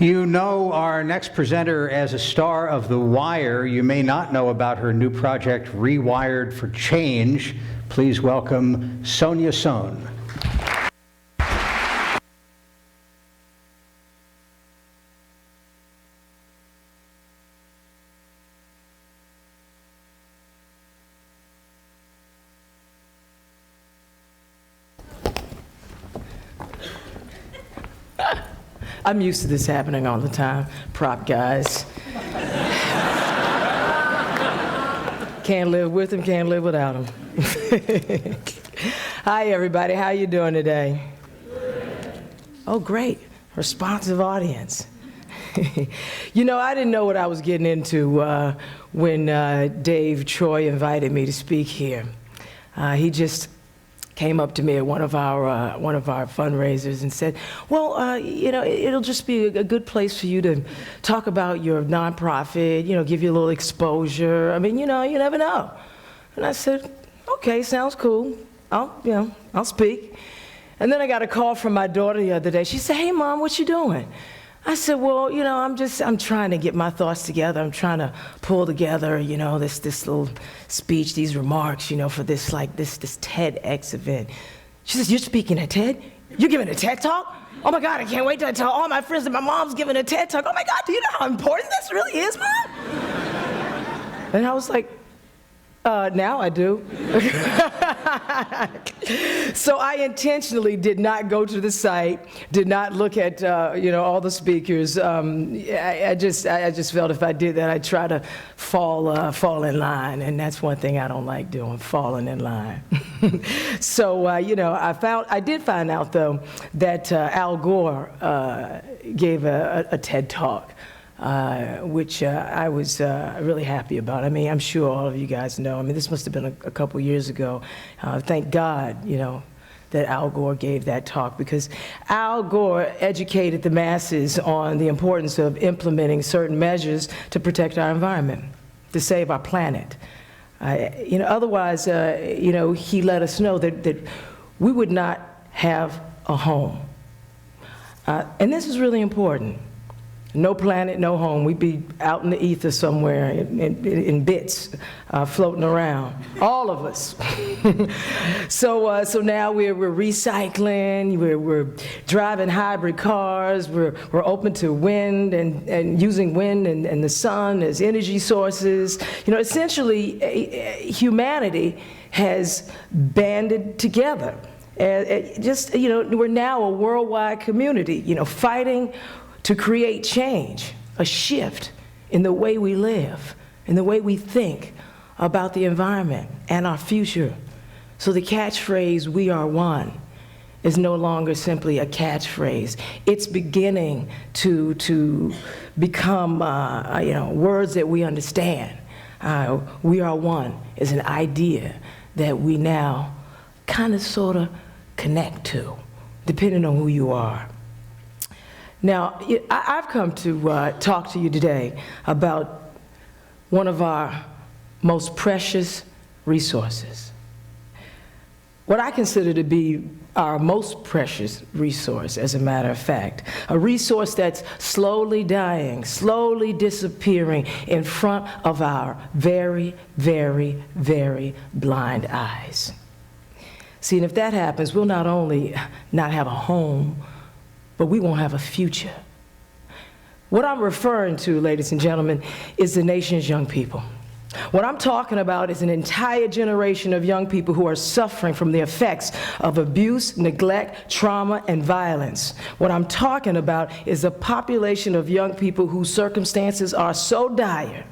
You know our next presenter as a star of The Wire. You may not know about her new project, Rewired for Change. Please welcome Sonja Sohn. I'm used to this happening all the time, prop guys. Can't live with him, can't live without him. Hi, everybody. How you doing today? Oh, great. Responsive audience. You know, I didn't know what I was getting into when Dave Troy invited me to speak here. He just came up to me at one of our fundraisers and said, well, you know, it'll just be a good place for you to talk about your nonprofit, you know, give you a little exposure. I mean, you know, you never know. And I said, okay, sounds cool. I'll speak. And then I got a call from my daughter the other day. She said, hey, Mom, what you doing? I said, well, you know, I'm trying to get my thoughts together. I'm trying to pull together, you know, this little speech, these remarks, you know, for this TEDx event. She says, you're speaking at TED? You're giving a TED Talk? Oh my God, I can't wait to tell all my friends that my mom's giving a TED Talk. Oh my God, do you know how important this really is, Mom? And I was like, now I do. So I intentionally did not go to the site, did not look at you know, all the speakers. I just felt if I did that, I'd try to fall in line, and that's one thing I don't like doing, falling in line. So you know, I did find out though that Al Gore gave a TED Talk. Which I was really happy about. I mean, I'm sure all of you guys know. I mean, this must have been a couple years ago. Thank God, you know, that Al Gore gave that talk, because Al Gore educated the masses on the importance of implementing certain measures to protect our environment, to save our planet. You know, otherwise, you know, he let us know that we would not have a home. And this is really important. No planet, no home. We'd be out in the ether somewhere in bits, floating around, all of us. So now we're recycling, we're driving hybrid cars, we're open to wind and using wind and the sun as energy sources. You know, essentially, humanity has banded together. Just, you know, we're now a worldwide community, you know, fighting to create change, a shift in the way we live, in the way we think about the environment and our future. So the catchphrase, "We are one," is no longer simply a catchphrase. It's beginning to become you know, words that we understand. We are one is an idea that we now kind of sort of connect to, depending on who you are. Now, I've come to talk to you today about one of our most precious resources. What I consider to be our most precious resource, as a matter of fact, a resource that's slowly dying, slowly disappearing in front of our very, very, very blind eyes. See, and if that happens, we'll not only not have a home, but we won't have a future. What I'm referring to, ladies and gentlemen, is the nation's young people. What I'm talking about is an entire generation of young people who are suffering from the effects of abuse, neglect, trauma, and violence. What I'm talking about is a population of young people whose circumstances are so dire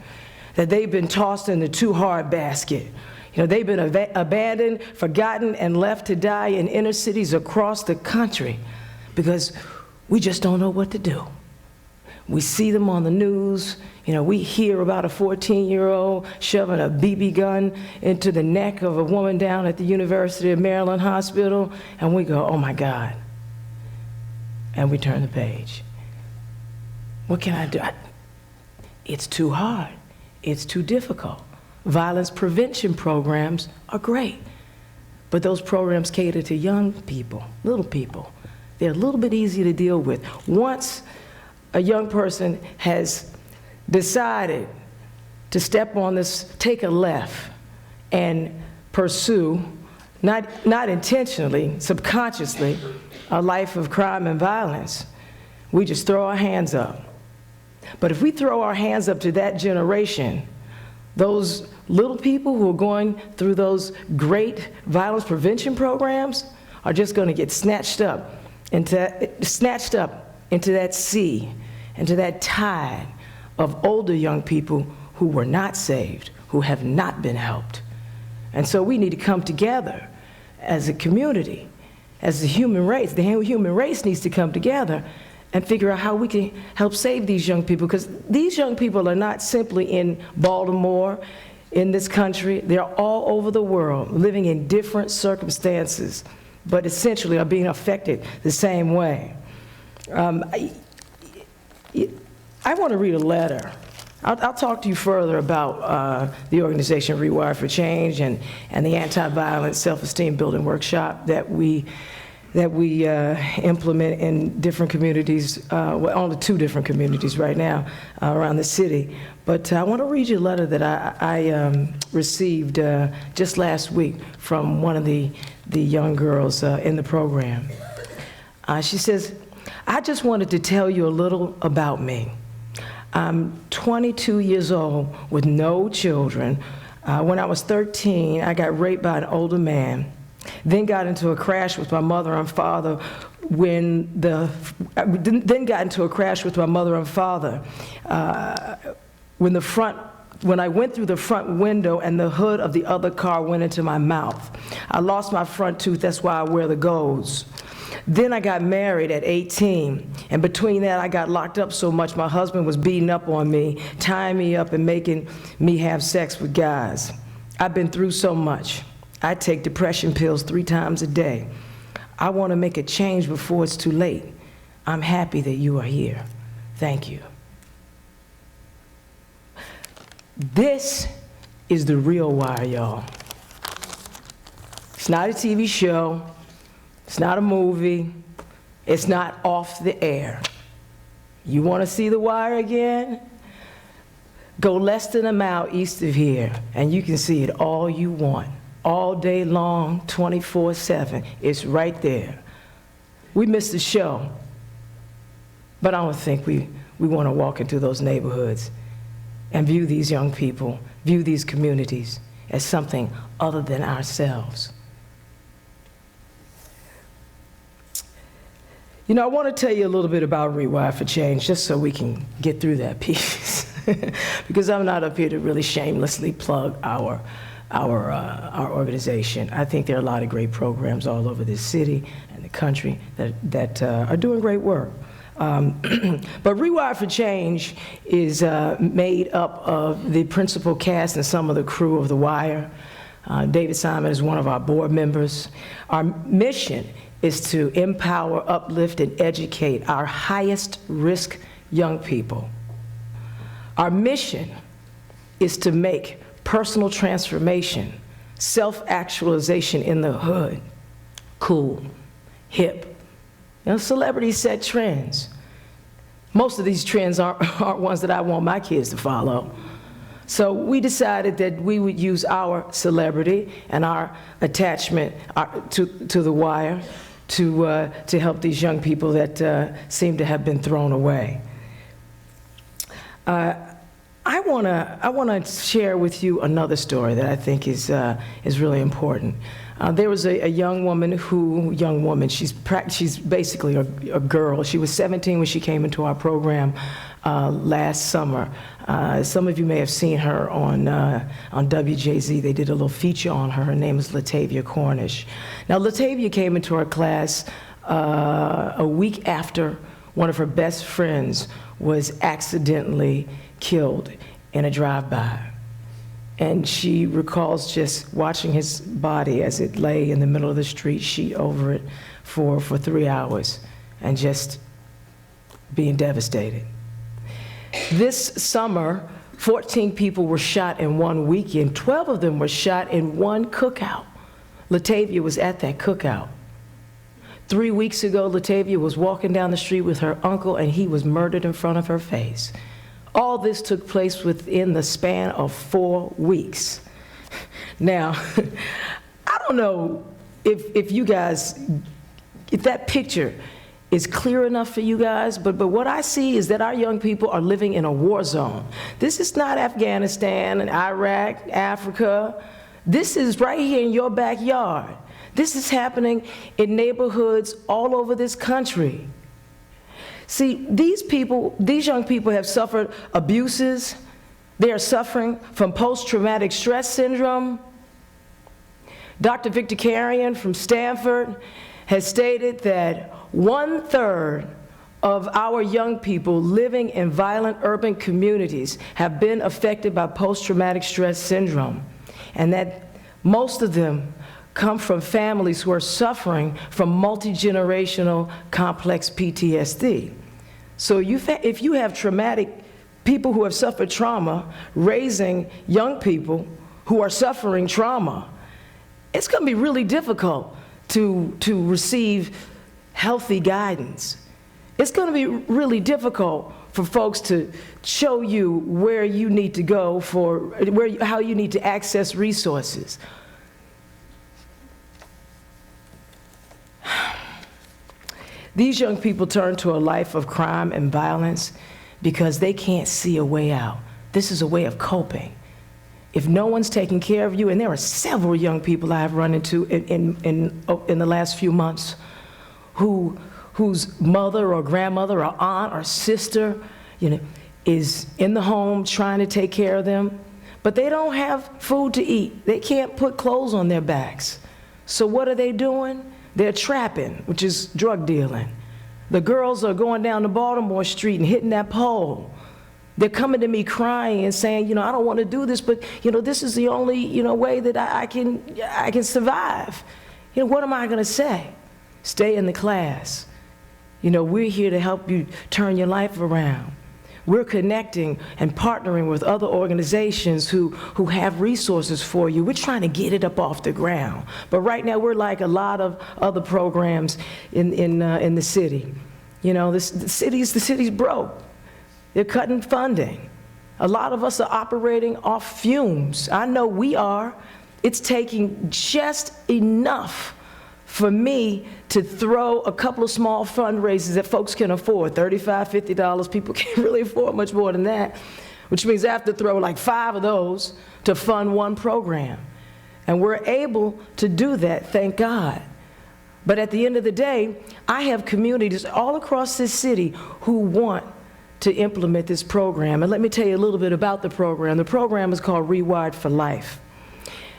that they've been tossed in the too hard basket. You know, they've been abandoned, forgotten, and left to die in inner cities across the country because we just don't know what to do. We see them on the news. You know, we hear about a 14-year-old shoving a BB gun into the neck of a woman down at the University of Maryland Hospital, and we go, oh my God. And we turn the page. What can I do? It's too hard. It's too difficult. Violence prevention programs are great, but those programs cater to young people, little people. They're a little bit easier to deal with. Once a young person has decided to step on this, take a left, and pursue, not intentionally, subconsciously, a life of crime and violence, we just throw our hands up. But if we throw our hands up to that generation, those little people who are going through those great violence prevention programs are just going to get snatched up into that sea, into that tide of older young people who were not saved, who have not been helped. And so we need to come together as a community, as the human race. The human race needs to come together and figure out how we can help save these young people, because these young people are not simply in Baltimore, in this country. They're all over the world, living in different circumstances, but essentially are being affected the same way. I want to read a letter. I'll talk to you further about the organization Rewire for Change and the anti-violence self-esteem building workshop that we implement in different communities, well, only 2 different communities right now around the city. But I want to read you a letter that I received just last week from one of the young girls in the program. She says, "I just wanted to tell you a little about me. I'm 22 years old with no children. When I was 13, I got raped by an older man, then got into a crash with my mother and father when I went through the front window and the hood of the other car went into my mouth. I lost my front tooth, that's why I wear the golds. Then I got married at 18, and between that I got locked up so much my husband was beating up on me, tying me up and making me have sex with guys. I've been through so much. I take depression pills 3 times a day. I want to make a change before it's too late. I'm happy that you are here. Thank you." This is the real Wire, y'all. It's not a TV show. It's not a movie. It's not off the air. You want to see the Wire again? Go less than a mile east of here, and you can see it all you want. All day long, 24/7. It's right there. We missed the show, but I don't think we want to walk into those neighborhoods and view these young people, view these communities as something other than ourselves. You know, I want to tell you a little bit about Rewire for Change, just so we can get through that piece, because I'm not up here to really shamelessly plug our organization. I think there are a lot of great programs all over this city and the country that are doing great work. But Rewire for Change is made up of the principal cast and some of the crew of The Wire. David Simon is one of our board members. Our mission is to empower, uplift, and educate our highest risk young people. Our mission is to make personal transformation, self-actualization in the hood, cool, hip. You know, celebrities set trends. Most of these trends aren't ones that I want my kids to follow. So we decided that we would use our celebrity and our attachment to The Wire to help these young people that seem to have been thrown away. I want to share with you another story that I think is really important. There was a young woman she's basically a girl. She was 17 when she came into our program last summer. Some of you may have seen her on WJZ. They did a little feature on her. Her name is Latavia Cornish. Now, Latavia came into our class a week after one of her best friends was accidentally killed in a drive-by. And she recalls just watching his body as it lay in the middle of the street, sheet over it, for 3 hours, and just being devastated. This summer, 14 people were shot in one weekend. 12 of them were shot in one cookout. Latavia was at that cookout. 3 weeks ago, Latavia was walking down the street with her uncle, and he was murdered in front of her face. All this took place within the span of 4 weeks. Now, I don't know if you guys, if that picture is clear enough for you guys, but what I see is that our young people are living in a war zone. This is not Afghanistan and Iraq, Africa. This is right here in your backyard. This is happening in neighborhoods all over this country. See, these young people have suffered abuses. They are suffering from post-traumatic stress syndrome. Dr. Victor Carrion from Stanford has stated that 1/3 of our young people living in violent urban communities have been affected by post-traumatic stress syndrome, and that most of them come from families who are suffering from multi-generational complex PTSD. So if you have traumatic people who have suffered trauma raising young people who are suffering trauma, it's going to be really difficult to receive healthy guidance. It's going to be really difficult for folks to show you where you need to go how you need to access resources. These young people turn to a life of crime and violence because they can't see a way out. This is a way of coping. If no one's taking care of you, and there are several young people I have run into in the last few months whose mother or grandmother or aunt or sister, is in the home trying to take care of them, but they don't have food to eat. They can't put clothes on their backs. So what are they doing? They're trapping, which is drug dealing. The girls are going down to Baltimore Street and hitting that pole. They're coming to me crying and saying, I don't want to do this, but this is the only way that I can survive. What am I going to say? Stay in the class. We're here to help you turn your life around. We're connecting and partnering with other organizations who have resources for you. We're trying to get it up off the ground. But right now, we're like a lot of other programs in the city. The city's broke. They're cutting funding. A lot of us are operating off fumes. I know we are. It's taking just enough for me to throw a couple of small fundraisers that folks can afford, $35, $50. People can't really afford much more than that, which means I have to throw like 5 of those to fund one program. And we're able to do that, thank God. But at the end of the day, I have communities all across this city who want to implement this program. And let me tell you a little bit about the program. The program is called reWIRED for Life.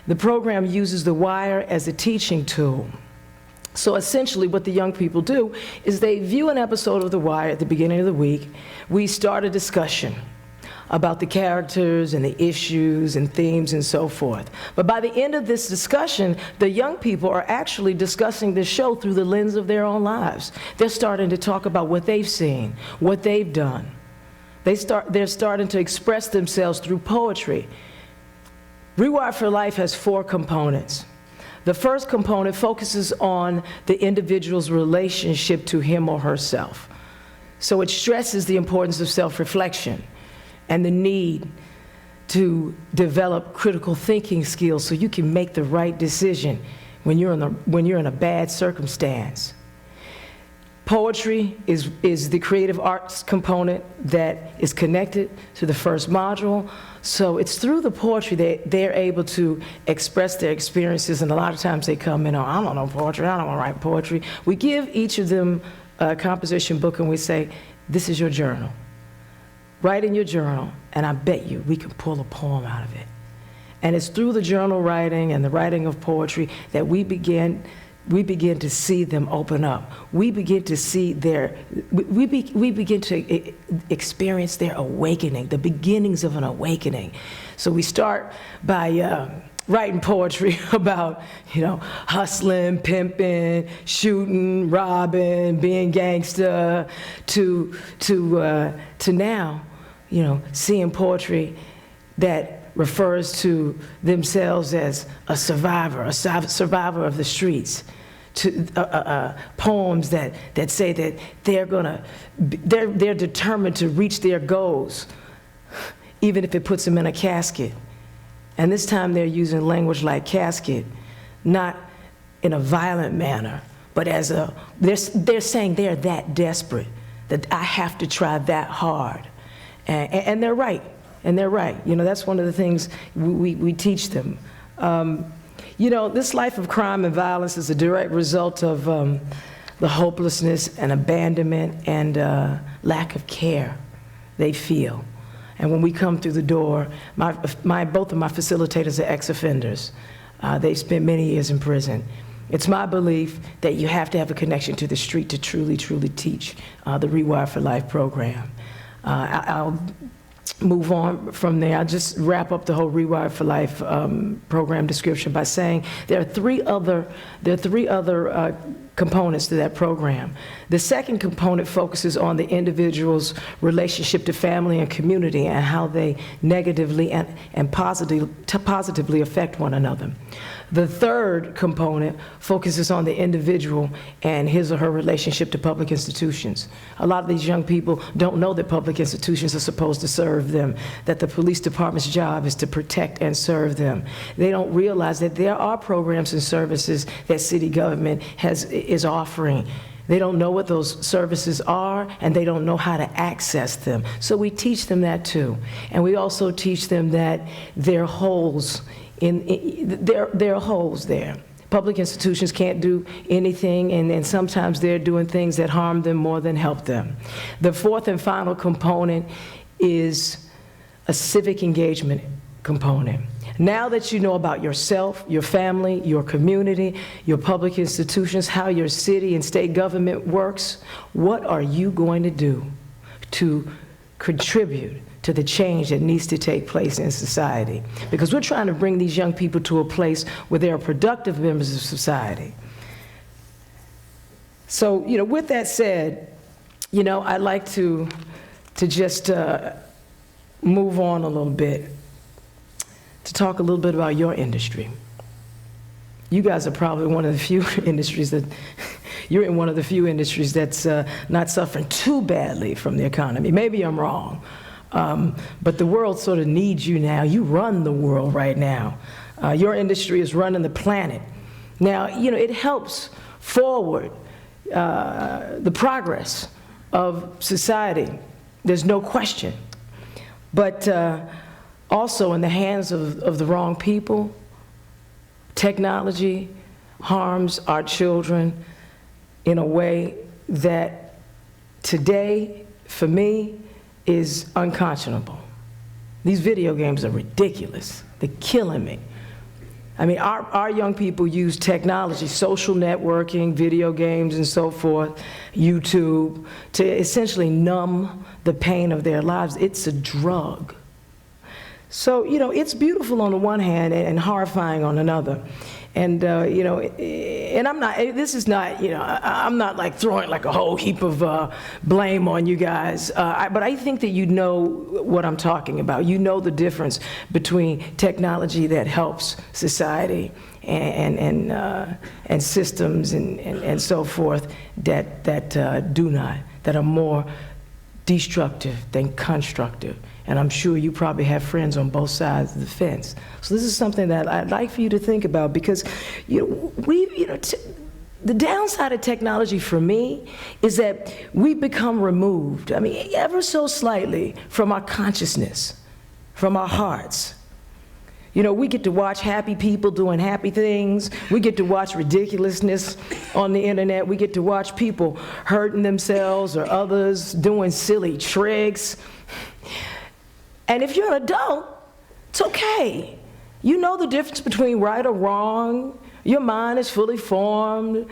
The program uses the wire as a teaching tool. So essentially what the young people do is they view an episode of The Wire at the beginning of the week. We start a discussion about the characters and the issues and themes and so forth. But by the end of this discussion, the young people are actually discussing the show through the lens of their own lives. They're starting to talk about what they've seen, what they've done. They're starting to express themselves through poetry. reWIRED for Life has 4 components. The first component focuses on the individual's relationship to him or herself. So it stresses the importance of self-reflection and the need to develop critical thinking skills so you can make the right decision when you're in a bad circumstance. Poetry is the creative arts component that is connected to the first module. So it's through the poetry that they're able to express their experiences, and a lot of times they come in, I don't know poetry, I don't want to write poetry. We give each of them a composition book and we say, this is your journal. Write in your journal, and I bet you we can pull a poem out of it. And it's through the journal writing and the writing of poetry that we begin to see them open up. We begin to see we begin to experience their awakening, the beginnings of an awakening. So we start by writing poetry about, hustling, pimping, shooting, robbing, being gangster, to now, seeing poetry that refers to themselves as a survivor of the streets, poems that say that they're determined to reach their goals, even if it puts them in a casket. And this time they're using language like casket, not in a violent manner, but they're saying they're that desperate that I have to try that hard. And they're right, and they're right. You know, that's one of the things we teach them. You know, this life of crime and violence is a direct result of the hopelessness and abandonment and lack of care they feel. And when we come through the door, both of my facilitators are ex-offenders. They spent many years in prison. It's my belief that you have to have a connection to the street to truly, truly teach the Rewire for Life program. I'll move on from there. I'll just wrap up the whole Rewire for Life program description by saying there are three other components to that program. The second component focuses on the individual's relationship to family and community and how they negatively and positively affect one another. The third component focuses on the individual and his or her relationship to public institutions. A lot of these young people don't know that public institutions are supposed to serve them, that the police department's job is to protect and serve them. They don't realize that there are programs and services that city government is offering. They don't know what those services are, and they don't know how to access them. So we teach them that too. And we also teach them that there are holes there are holes there. Public institutions can't do anything, and sometimes they're doing things that harm them more than help them. The fourth and final component is a civic engagement component. Now that you know about yourself, your family, your community, your public institutions, how your city and state government works, what are you going to do to contribute to the change that needs to take place in society? Because we're trying to bring these young people to a place where they are productive members of society. So, you know, with that said, you know, I'd like to just move on a little bit to talk a little bit about your industry. You guys are probably one of the few industries that you're in one of the few industries that's not suffering too badly from the economy. Maybe I'm wrong. But the world sort of needs you now. You run the world right now. Your industry is running the planet. Now, you know, it helps forward the progress of society. There's no question. But also in the hands of the wrong people, technology harms our children in a way that today, for me, is unconscionable. These video games are ridiculous. They're killing me. I mean, our young people use technology, social networking, video games and so forth, YouTube, to essentially numb the pain of their lives. It's a drug. So, you know, it's beautiful on the one hand and horrifying on another. And, you know, and I'm not, this is not, you know, I'm not like throwing like a whole heap of blame on you guys, but I think that you know what I'm talking about. You know the difference between technology that helps society and systems and so forth that do not, that are more destructive than constructive. And I'm sure you probably have friends on both sides of the fence. So this is something that I'd like for you to think about, because the downside of technology for me is that we become removed, I mean, ever so slightly from our consciousness, from our hearts. You know, we get to watch happy people doing happy things. We get to watch ridiculousness on the internet. We get to watch people hurting themselves or others doing silly tricks. And if you're an adult, it's okay. You know the difference between right or wrong. Your mind is fully formed.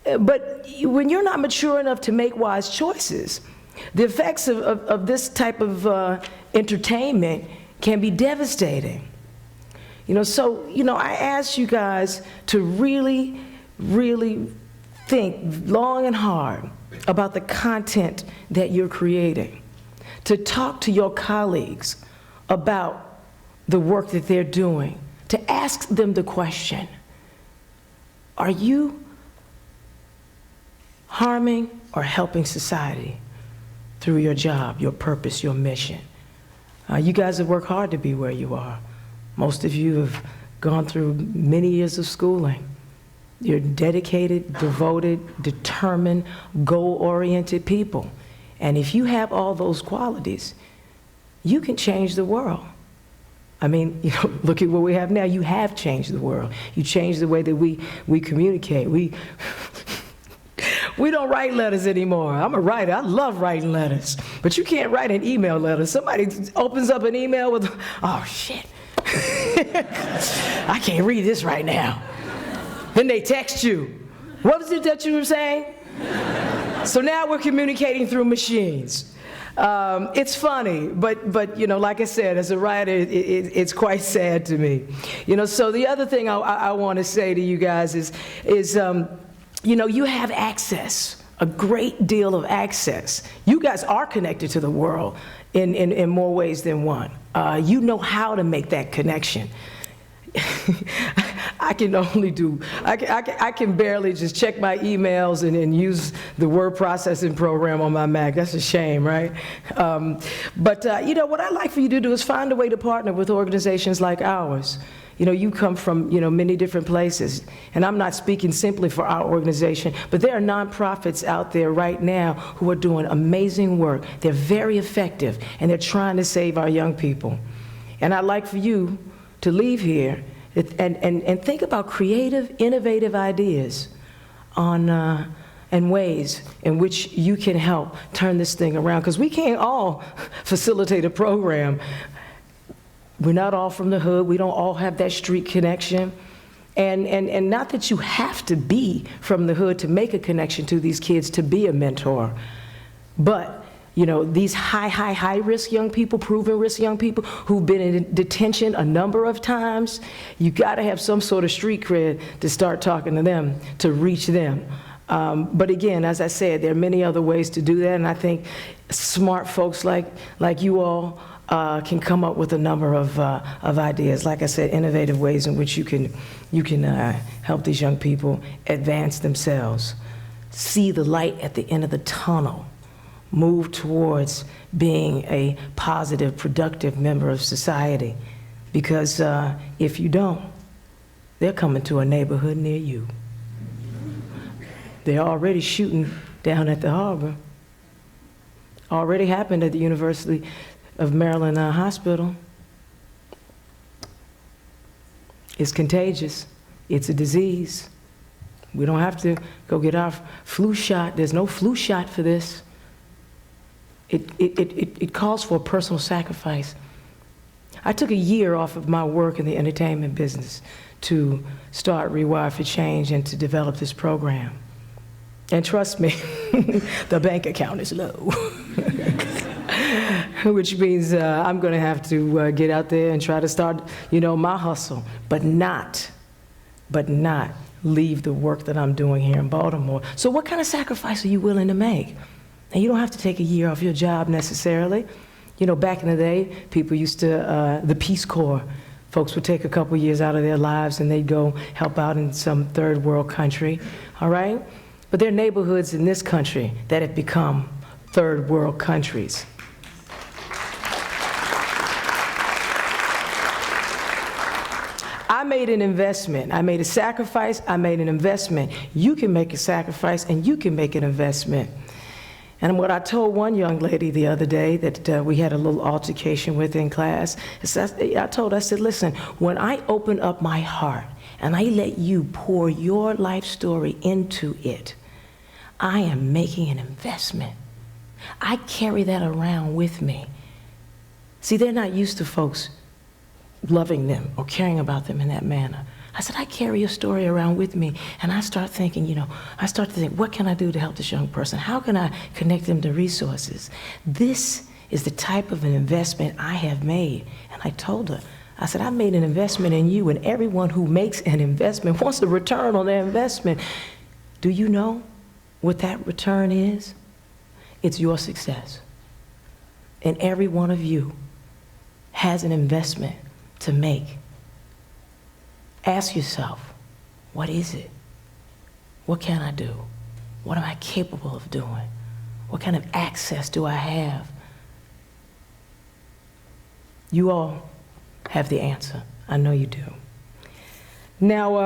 But when you're not mature enough to make wise choices, the effects of this type of entertainment can be devastating. You know, so, you know, I ask you guys to really, really think long and hard about the content that you're creating, to talk to your colleagues about the work that they're doing, to ask them the question, are you harming or helping society through your job, your purpose, your mission. You guys have worked hard to be where you are. Most of you have gone through many years of schooling. You're dedicated, devoted, determined, goal-oriented people. And if you have all those qualities, you can change the world. I mean, look at what we have now. You have changed the world. You changed the way that we communicate. We don't write letters anymore. I'm a writer. I love writing letters. But you can't write an email letter. Somebody opens up an email with, oh, shit. I can't read this right now. Then they text you. What was it that you were saying? So now we're communicating through machines. It's funny, but like I said, as a writer, it's quite sad to me. So the other thing I want to say to you guys is you have access, a great deal of access. You guys are connected to the world in more ways than one. You know how to make that connection. I can barely just check my emails and use the word processing program on my Mac. That's a shame, right? But what I'd like for you to do is find a way to partner with organizations like ours. You come from, many different places. And I'm not speaking simply for our organization, but there are nonprofits out there right now who are doing amazing work. They're very effective, and they're trying to save our young people. And I'd like for you to leave here and think about creative, innovative ideas on and ways in which you can help turn this thing around. Because we can't all facilitate a program. We're not all from the hood. We don't all have that street connection. And not that you have to be from the hood to make a connection to these kids to be a mentor. But these high risk young people, proven risk young people who've been in detention a number of times, you got to have some sort of street cred to start talking to them, to reach them. But again, as I said, there are many other ways to do that, and I think smart folks like you all can come up with a number of ideas. Like I said, innovative ways in which you can help these young people advance themselves, see the light at the end of the tunnel, move towards being a positive, productive member of society. Because if you don't, they're coming to a neighborhood near you. They're already shooting down at the harbor. Already happened at the University of Maryland Hospital. It's contagious. It's a disease. We don't have to go get our flu shot. There's no flu shot for this. It calls for a personal sacrifice. I took a year off of my work in the entertainment business to start Rewire for Change and to develop this program. And trust me, the bank account is low. Which means I'm going to have to get out there and try to start, my hustle, but not leave the work that I'm doing here in Baltimore. So what kind of sacrifice are you willing to make? And you don't have to take a year off your job necessarily. Back in the day, people used to, the Peace Corps, folks would take a couple years out of their lives and they'd go help out in some third world country, all right? But there are neighborhoods in this country that have become third world countries. I made an investment. I made a sacrifice. I made an investment. You can make a sacrifice and you can make an investment. And what I told one young lady the other day that we had a little altercation with in class, I said, listen, when I open up my heart and I let you pour your life story into it, I am making an investment. I carry that around with me. See, they're not used to folks loving them or caring about them in that manner. I said, I carry your story around with me, and I start thinking, what can I do to help this young person? How can I connect them to resources? This is the type of an investment I have made. And I told her, I said, I made an investment in you, and everyone who makes an investment wants a return on their investment. Do you know what that return is? It's your success. And every one of you has an investment to make. Ask yourself, what is it? What can I do? What am I capable of doing? What kind of access do I have? You all have the answer. I know you do. Now,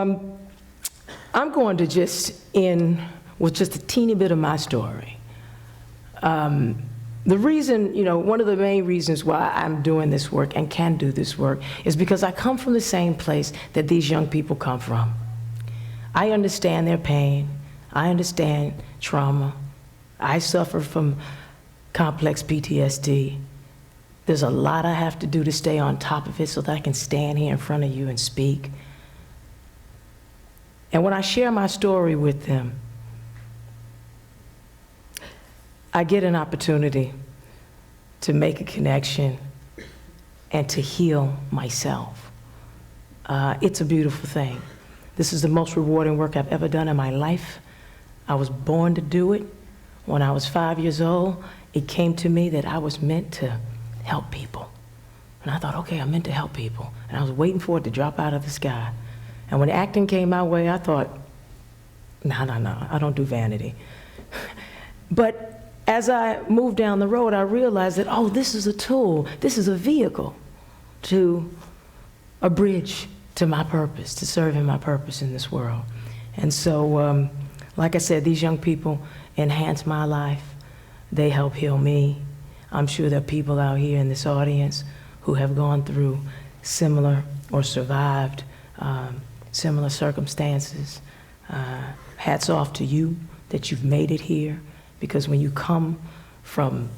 I'm going to just end with just a teeny bit of my story. The reason, one of the main reasons why I'm doing this work and can do this work is because I come from the same place that these young people come from. I understand their pain. I understand trauma. I suffer from complex PTSD. There's a lot I have to do to stay on top of it so that I can stand here in front of you and speak. And when I share my story with them, I get an opportunity to make a connection and to heal myself. It's a beautiful thing. This is the most rewarding work I've ever done in my life. I was born to do it. When I was 5 years old, it came to me that I was meant to help people. And I thought, okay, I'm meant to help people. And I was waiting for it to drop out of the sky. And when acting came my way, I thought, no, I don't do vanity. But as I moved down the road, I realized that, oh, this is a tool, this is a vehicle to a bridge to my purpose, to serving my purpose in this world. And so, like I said, these young people enhance my life. They help heal me. I'm sure there are people out here in this audience who have gone through similar or survived similar circumstances. Hats off to you that you've made it here, because when you come from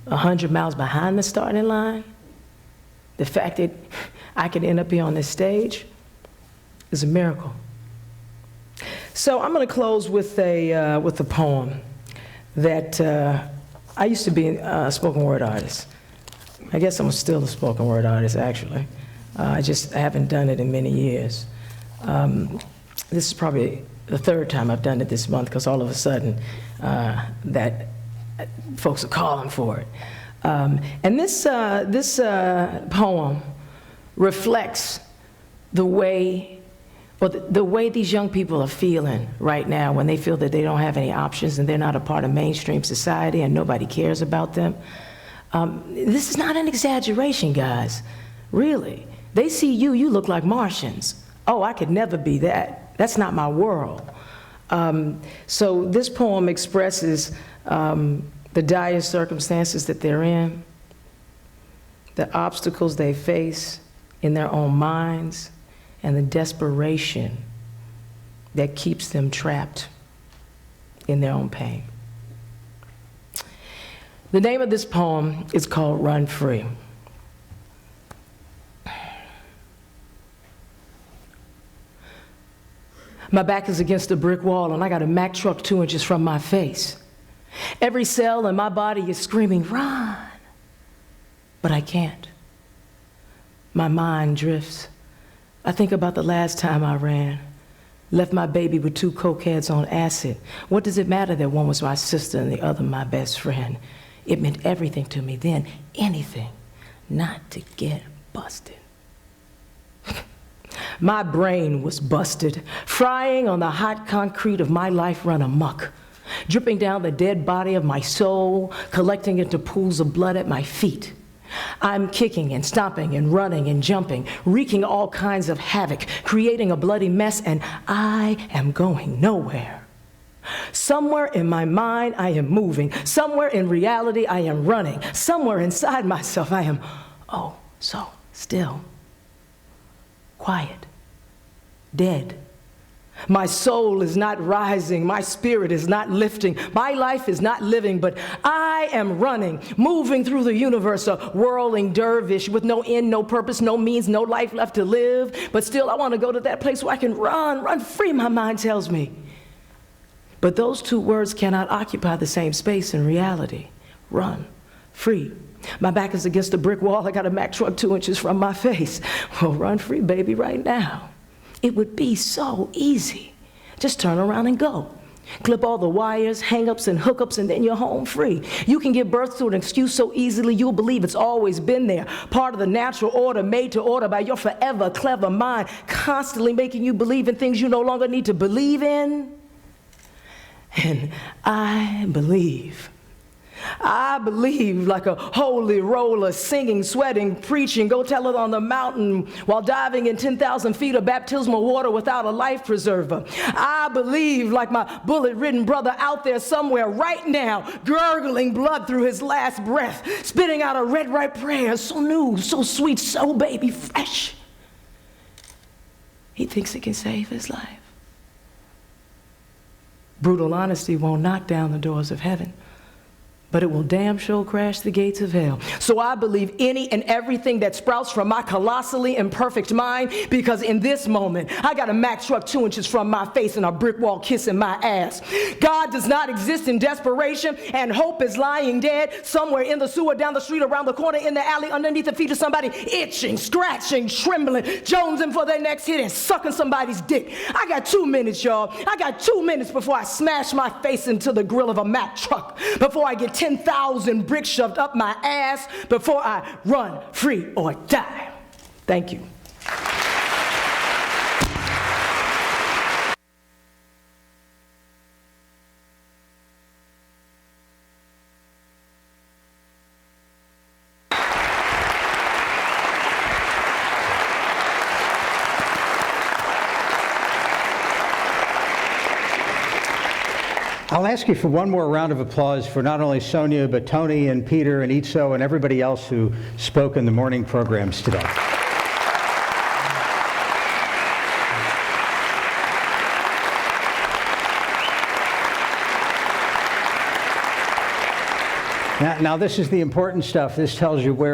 100 miles behind the starting line, the fact that I could end up here on this stage is a miracle. So I'm going to close with a poem that I used to be a spoken word artist. I guess I'm still a spoken word artist, actually. I haven't done it in many years. This is probably the third time I've done it this month, because all of a sudden that folks are calling for it. And this poem reflects the way these young people are feeling right now when they feel that they don't have any options and they're not a part of mainstream society and nobody cares about them. This is not an exaggeration, guys. Really. They see you look like Martians. Oh, I could never be that. That's not my world. So this poem expresses the dire circumstances that they're in, the obstacles they face in their own minds, and the desperation that keeps them trapped in their own pain. The name of this poem is called Run Free. My back is against a brick wall and I got a Mack truck 2 inches from my face. Every cell in my body is screaming, run, but I can't. My mind drifts. I think about the last time I ran. Left my baby with 2 cokeheads on acid. What does it matter that one was my sister and the other my best friend? It meant everything to me then, anything, not to get busted. My brain was busted, frying on the hot concrete of my life run amok, dripping down the dead body of my soul, collecting into pools of blood at my feet. I'm kicking and stomping and running and jumping, wreaking all kinds of havoc, creating a bloody mess, and I am going nowhere. Somewhere in my mind, I am moving. Somewhere in reality, I am running. Somewhere inside myself, I am, oh, so still. Quiet. Dead. My soul is not rising. My spirit is not lifting. My life is not living, but I am running, moving through the universe, a whirling dervish with no end, no purpose, no means, no life left to live. But still, I want to go to that place where I can run free, my mind tells me. But those 2 words cannot occupy the same space in reality. Run, free. My back is against a brick wall. I got a Mack truck 2 inches from my face. Well, run free, baby, right now. It would be so easy. Just turn around and go. Clip all the wires, hang-ups, and hookups, and then you're home free. You can give birth to an excuse so easily you'll believe it's always been there. Part of the natural order, made to order by your forever clever mind, constantly making you believe in things you no longer need to believe in. And I believe like a holy roller, singing, sweating, preaching, go tell it on the mountain while diving in 10,000 feet of baptismal water without a life preserver. I believe like my bullet-ridden brother out there somewhere right now, gurgling blood through his last breath, spitting out a red, ripe prayer, so new, so sweet, so baby fresh. He thinks it can save his life. Brutal honesty won't knock down the doors of heaven, but it will damn sure crash the gates of hell. So I believe any and everything that sprouts from my colossally imperfect mind, because in this moment, I got a Mack truck 2 inches from my face and a brick wall kissing my ass. God does not exist in desperation, and hope is lying dead somewhere in the sewer, down the street, around the corner, in the alley, underneath the feet of somebody, itching, scratching, trembling, jonesing for their next hit and sucking somebody's dick. I got 2 minutes, y'all. I got 2 minutes before I smash my face into the grill of a Mack truck, before I get 10,000 bricks shoved up my ass, before I run free or die. Thank you. I'll ask you for one more round of applause for not only Sonja, but Tony and Peter and Itzo and everybody else who spoke in the morning programs today. Now this is the important stuff. This tells you where